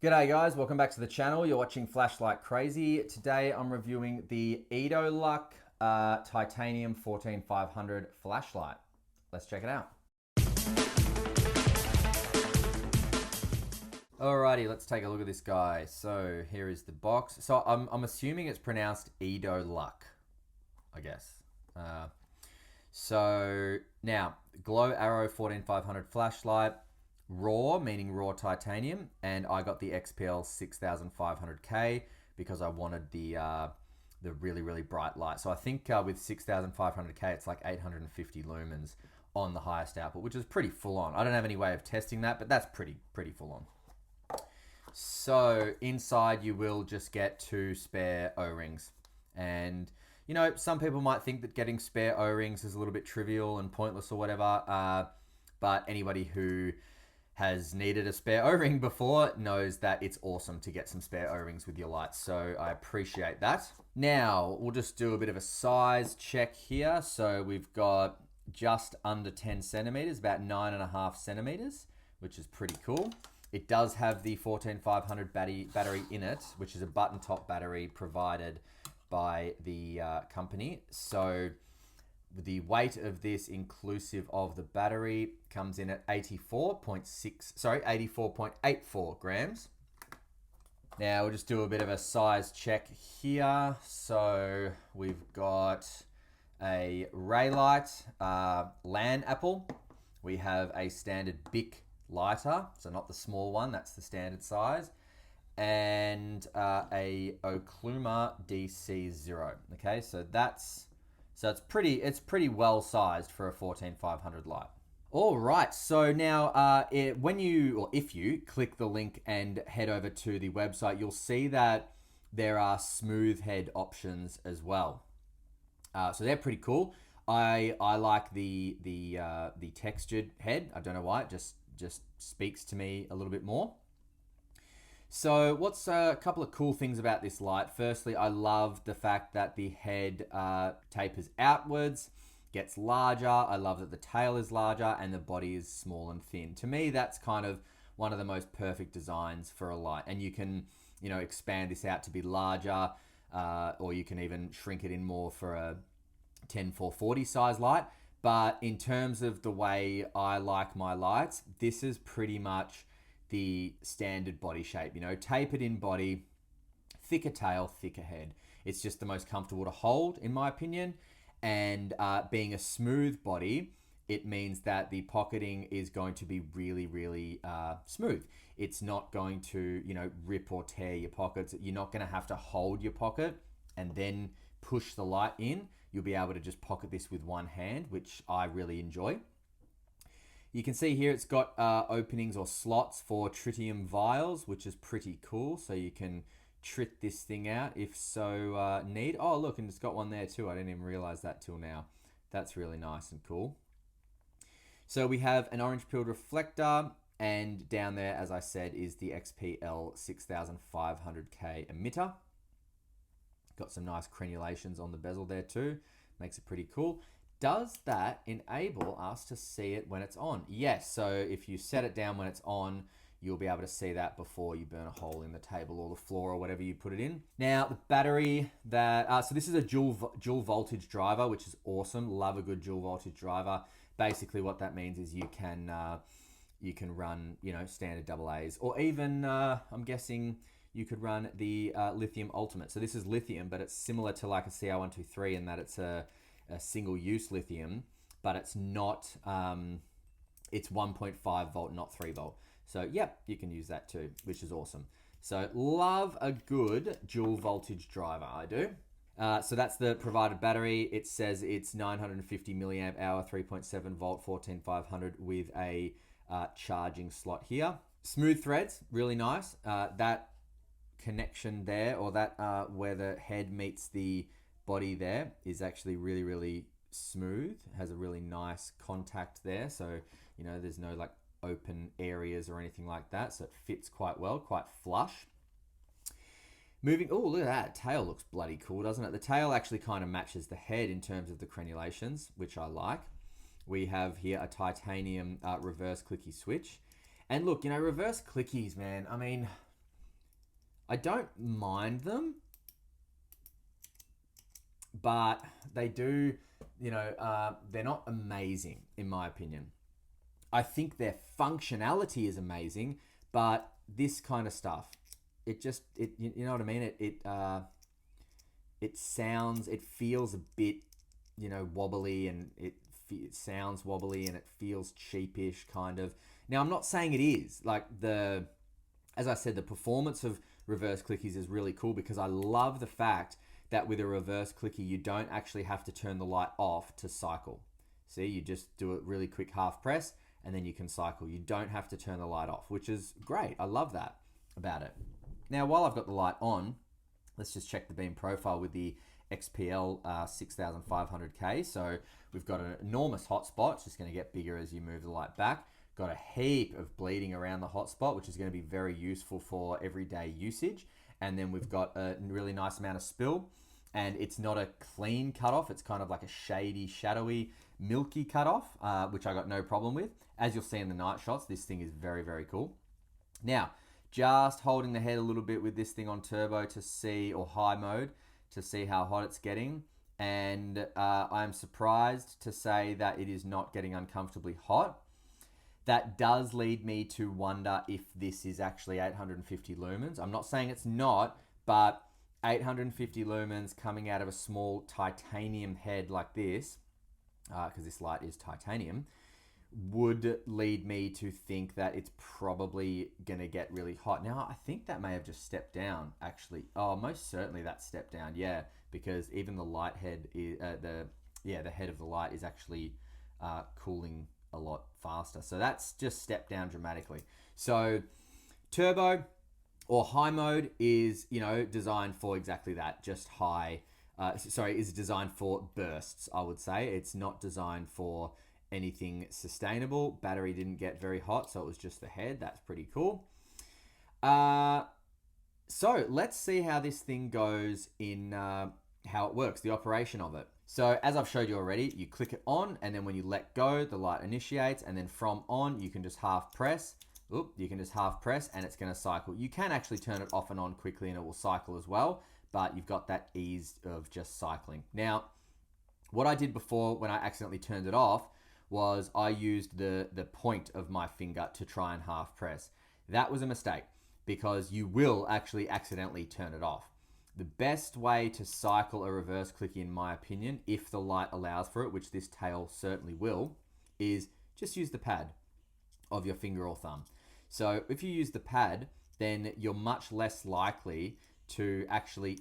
G'day guys, welcome back to the channel. You're watching Flashlight Crazy. Today I'm reviewing the Edoluc Titanium 14500 flashlight. Let's check it out. Alrighty, let's take a look at this guy. So here is the box. So I'm assuming it's pronounced Edoluc, I guess. So now, Glow Arrow 14500 flashlight. Raw, meaning raw titanium, and I got the XPL 6500K because I wanted the really bright light. So I think with 6500K, it's like 850 lumens on the highest output, which is pretty full on. I don't have any way of testing that, but that's pretty full on. So inside you will just get 2 spare O-rings, and you know, some people might think that getting spare O-rings is a little bit trivial and pointless or whatever, but anybody who has needed a spare O-ring before knows that it's awesome to get some spare O-rings with your lights, so I appreciate that. Now, we'll just do a bit of a size check here. So we've got just under 10 centimeters, about 9.5 centimeters, which is pretty cool. It does have the 14500 battery in it, which is a button top battery provided by the company. So the weight of this, inclusive of the battery, comes in at 84.84 grams. Now we'll just do a bit of a size check here. So we've got a ray light, LAN apple. We have a standard Bic lighter, so not the small one, that's the standard size, and a Okluma DC0. Okay, so it's pretty well sized for a 14500 light. All right, so now if you click the link and head over to the website, you'll see that there are smooth head options as well. So they're pretty cool. I like the textured head. I don't know why, it just speaks to me a little bit more. So what's a couple of cool things about this light? Firstly, I love the fact that the head tapers outwards, gets larger. I love that the tail is larger and the body is small and thin. To me, that's kind of one of the most perfect designs for a light. And you can, expand this out to be larger, or you can even shrink it in more for a 10-440 size light. But in terms of the way I like my lights, this is pretty much the standard body shape, tapered in body, thicker tail, thicker head. It's just the most comfortable to hold, in my opinion. And being a smooth body, it means that the pocketing is going to be really smooth. It's not going to, rip or tear your pockets. You're not going to have to hold your pocket and then push the light in. You'll be able to just pocket this with one hand, which I really enjoy. You can see here it's got openings or slots for tritium vials, which is pretty cool. So you can trit this thing out if so need. Oh, look, and it's got one there too. I didn't even realize that till now. That's really nice and cool. So we have an orange pilled reflector, and down there, as I said, is the XPL 6500K emitter. Got some nice crenulations on the bezel there too. Makes it pretty cool. Does that enable us to see it when it's on? Yes, so if you set it down when it's on, you'll be able to see that before you burn a hole in the table or the floor or whatever you put it in. Now, the battery so this is a dual voltage driver, which is awesome. Love a good dual voltage driver. Basically what that means is you can run, standard AA's, or even, I'm guessing, you could run the lithium ultimate. So this is lithium, but it's similar to like a CR123 in that it's a single-use lithium, but it's not, it's 1.5 volt, not 3 volt. So yep, you can use that too, which is awesome. So love a good dual voltage driver, I do. So that's the provided battery. It says it's 950 milliamp hour, 3.7 volt, 14500 with a charging slot here. Smooth threads, really nice. That connection there, or that where the head meets the body there, is actually really smooth. It has a really nice contact there, so there's no like open areas or anything like that, so it fits quite well, quite flush. Moving, oh, look at that tail, looks bloody cool, doesn't it? The tail actually kind of matches the head in terms of the crenulations, which I like. We have here a titanium reverse clicky switch, and look, reverse clickies, man, I mean, I don't mind them, but they do, they're not amazing in my opinion. I think their functionality is amazing, but this kind of stuff, you know what I mean? It feels a bit, wobbly, and it sounds wobbly, and it feels cheapish kind of. Now, I'm not saying it is. Like, as I said, the performance of reverse clickies is really cool because I love the fact that with a reverse clicky, you don't actually have to turn the light off to cycle. See, you just do a really quick half press and then you can cycle. You don't have to turn the light off, which is great. I love that about it. Now, while I've got the light on, let's just check the beam profile with the XPL 6500K. So we've got an enormous hotspot. It's just going to get bigger as you move the light back. Got a heap of bleeding around the hotspot, which is going to be very useful for everyday usage. And then we've got a really nice amount of spill. And it's not a clean cutoff. It's kind of like a shady, shadowy, milky cutoff, which I got no problem with. As you'll see in the night shots, this thing is very, very cool. Now, just holding the head a little bit with this thing on turbo to see, or high mode, to see how hot it's getting. And I'm surprised to say that it is not getting uncomfortably hot. That does lead me to wonder if this is actually 850 lumens. I'm not saying it's not, but 850 lumens coming out of a small titanium head like this, because this light is titanium, would lead me to think that it's probably going to get really hot. Now, I think that may have just stepped down, actually. Oh, most certainly that stepped down, yeah, because even the light head, the head of the light is actually cooling a lot faster. So that's just stepped down dramatically. So turbo or high mode is, designed for exactly that, just high. Is designed for bursts, I would say. It's not designed for anything sustainable. Battery didn't get very hot, so it was just the head. That's pretty cool. So let's see how this thing goes in how it works, the operation of it. So as I've showed you already, you click it on, and then when you let go, the light initiates, and then from on, you can just half press. You can just half press and it's going to cycle. You can actually turn it off and on quickly and it will cycle as well, but you've got that ease of just cycling. Now, what I did before when I accidentally turned it off was I used the point of my finger to try and half press. That was a mistake because you will actually accidentally turn it off. The best way to cycle a reverse clicky, in my opinion, if the light allows for it, which this tail certainly will, is just use the pad of your finger or thumb. So if you use the pad, then you're much less likely to actually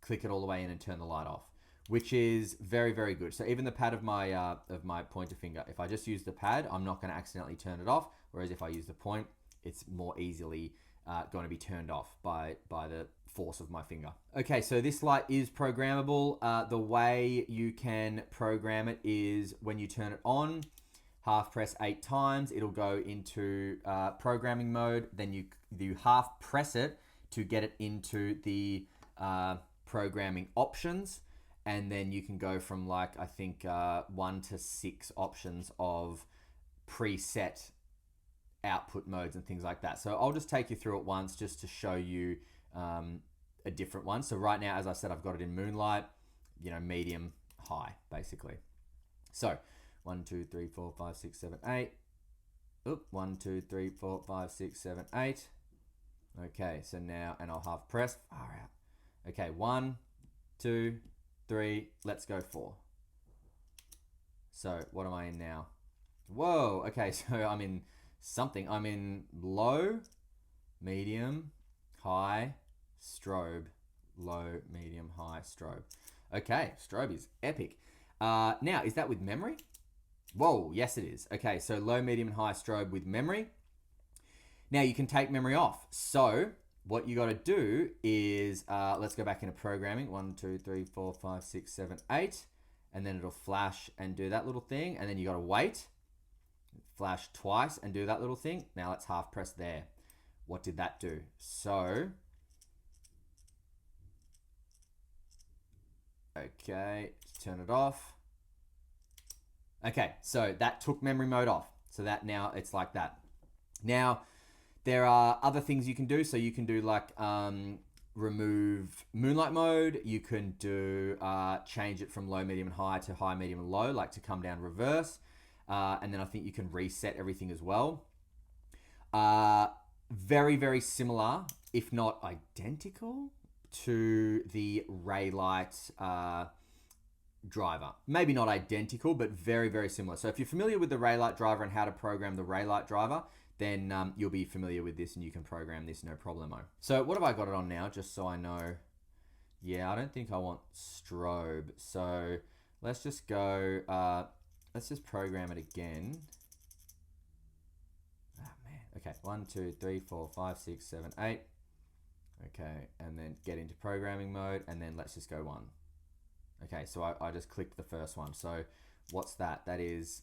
click it all the way in and turn the light off, which is very, very good. So even the pad of my pointer finger, if I just use the pad, I'm not going to accidentally turn it off. Whereas if I use the point, it's more easily going to be turned off by the force of my finger. Okay, so this light is programmable. The way you can program it is when you turn it on, half press 8 times, it'll go into programming mode. Then you half press it to get it into the programming options. And then you can go from like, I think 1 to 6 options of preset output modes and things like that. So I'll just take you through it once just to show you a different one. So right now, as I said, I've got it in moonlight, medium, high, basically. So 1, 2, 3, 4, 5, 6, 7, 8. 1, 2, 3, 4, 5, 6, 7, 8. Okay, so now, and I'll half press, far out. Okay, 1, 2, 3, let's go 4. So what am I in now? Whoa, okay, so I'm in something. I'm in low, medium, high, strobe, low, medium, high, strobe. Okay, strobe is epic. Now, is that with memory? Whoa, yes it is. Okay, so low, medium, and high strobe with memory. Now you can take memory off. So what you got to do is, let's go back into programming. 1, 2, 3, 4, 5, 6, 7, 8. And then it'll flash and do that little thing. And then you got to wait. Flash twice and do that little thing. Now let's half press there. What did that do? So, okay, turn it off. Okay, so that took memory mode off. So that now it's like that. Now, there are other things you can do. So you can do like remove moonlight mode. You can do change it from low, medium, and high to high, medium, and low, like to come down reverse. And then I think you can reset everything as well. Very, very similar, if not identical, to the Raylight driver. Maybe not identical, but very, very similar. So if you're familiar with the Raylight driver and how to program the Raylight driver, then you'll be familiar with this and you can program this no problemo. So what have I got it on now, just so I know? Yeah, I don't think I want strobe. So let's just go, let's just program it again. Oh man, okay, 1, 2, 3, 4, 5, 6, 7, 8. Okay, and then get into programming mode, and then let's just go 1. Okay, so I just clicked the first one. So what's that? That is,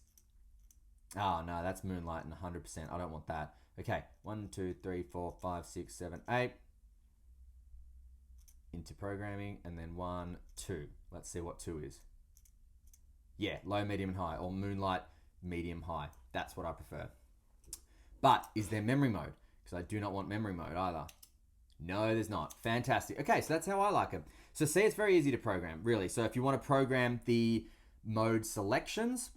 oh no, that's moonlight and 100%. I don't want that. Okay, 1, 2, 3, 4, 5, 6, 7, 8. Into programming, and then 1, 2. Let's see what 2 is. Yeah, low, medium, and high, or moonlight, medium, high. That's what I prefer. But is there memory mode? Because I do not want memory mode either. No, there's not. Fantastic. Okay, so that's how I like it. So see, it's very easy to program, really. So if you want to program the mode selections,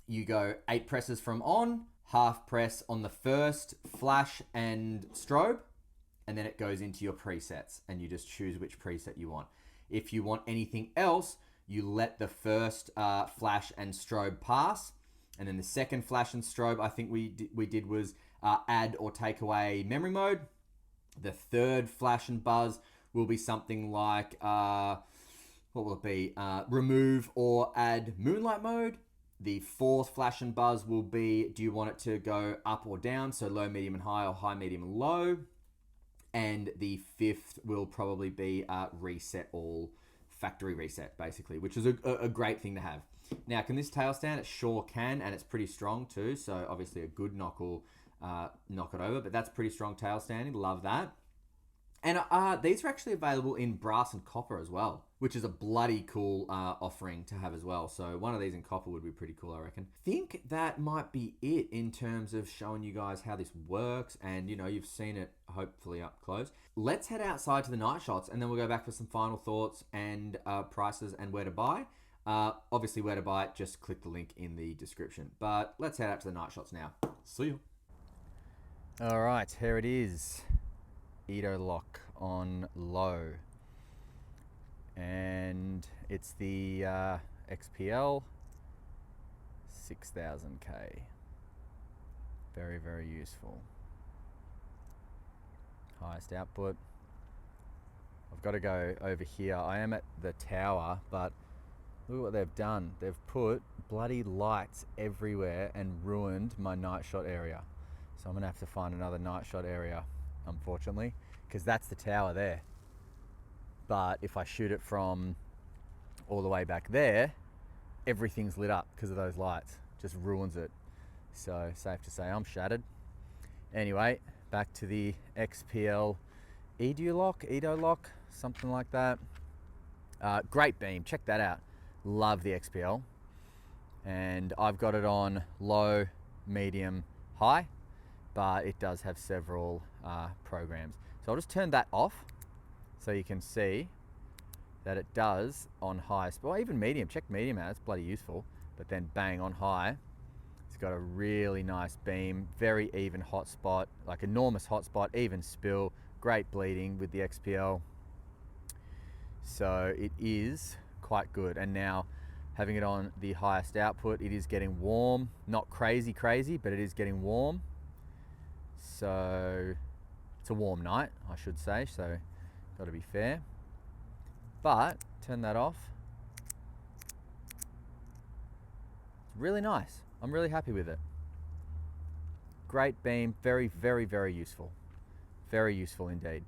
you go 8 presses from on, half press on the first flash and strobe, and then it goes into your presets, and you just choose which preset you want. If you want anything else, you let the first flash and strobe pass, and then the second flash and strobe, I think we did was add or take away memory mode. The third flash and buzz will be something like, what will it be? Remove or add moonlight mode. The fourth flash and buzz will be, do you want it to go up or down? So low, medium, and high, or high, medium, and low. And the fifth will probably be reset all, factory reset, basically, which is a great thing to have. Now, can this tail stand? It sure can, and it's pretty strong too. So obviously a good knock will knock it over, but that's pretty strong tail standing. Love that. And these are actually available in brass and copper as well, which is a bloody cool offering to have as well. So one of these in copper would be pretty cool, I reckon. Think that might be it in terms of showing you guys how this works. And, you know, you've seen it hopefully up close. Let's head outside to the night shots, and then we'll go back for some final thoughts and prices and where to buy. Obviously, where to buy it, just click the link in the description. But let's head out to the night shots now. See you. All right, here it is. Edoluc on low, and it's the XPL 6000K. Very, very useful. Highest output. I've got to go over here. I am at the tower, but look at what they've done. They've put bloody lights everywhere and ruined my night shot area. So I'm gonna have to find another night shot area, unfortunately, because that's the tower there. But if I shoot it from all the way back there, everything's lit up because of those lights. Just ruins it. So safe to say I'm shattered. Anyway, back to the XPL Edoluc, something like that. Great beam, check that out. Love the XPL. And I've got it on low, medium, high, but it does have several programs. So I'll just turn that off so you can see that it does on high, well, even medium. Check medium out, it's bloody useful. But then bang, on high, it's got a really nice beam, very even hot spot, like enormous hot spot, even spill, great bleeding with the XPL. So it is quite good. And now having it on the highest output, it is getting warm, not crazy, but it is getting warm. So it's a warm night, I should say, so got to be fair. But turn that off. It's really nice. I'm really happy with it. Great beam, very, very, very useful. Very useful indeed.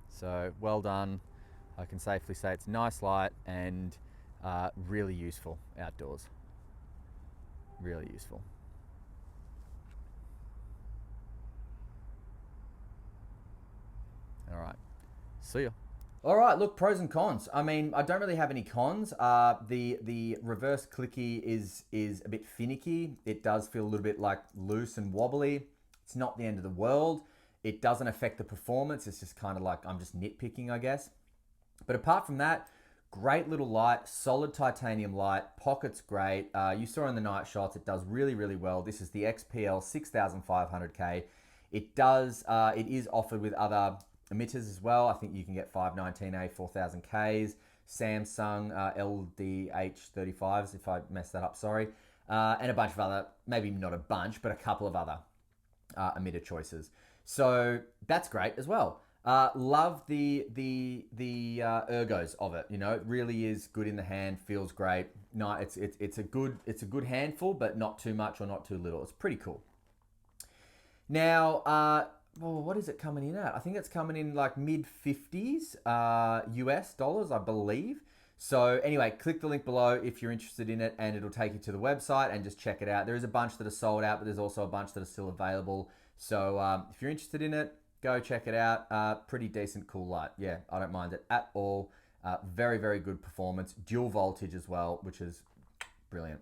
So well done. I can safely say it's nice light and really useful outdoors. Really useful. All right, see ya. All right, look, pros and cons. I mean, I don't really have any cons. The reverse clicky is a bit finicky. It does feel a little bit like loose and wobbly. It's not the end of the world. It doesn't affect the performance. It's just kind of like, I'm just nitpicking, I guess. But apart from that, great little light, solid titanium light, pocket's great. You saw in the night shots, it does really, really well. This is the XPL 6500K. It is offered with other emitters as well. I think you can get 519A 4000Ks, Samsung LDH35s, if I messed that up, sorry. And a bunch of other, maybe not a bunch, but a couple of other emitter choices. So that's great as well. Love the ergos of it. You know, it really is good in the hand. Feels great. No, it's a good handful, but not too much or not too little. It's pretty cool. Now, well, what is it coming in at? I think it's coming in like mid 50s US dollars, I believe. So anyway, click the link below if you're interested in it, and it'll take you to the website and just check it out. There is a bunch that are sold out, but there's also a bunch that are still available. So if you're interested in it, go check it out. Pretty decent, cool light. Yeah, I don't mind it at all. Very, very good performance. Dual voltage as well, which is brilliant.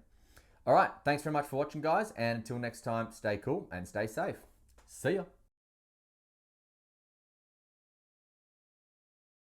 All right, thanks very much for watching, guys. And until next time, stay cool and stay safe. See ya.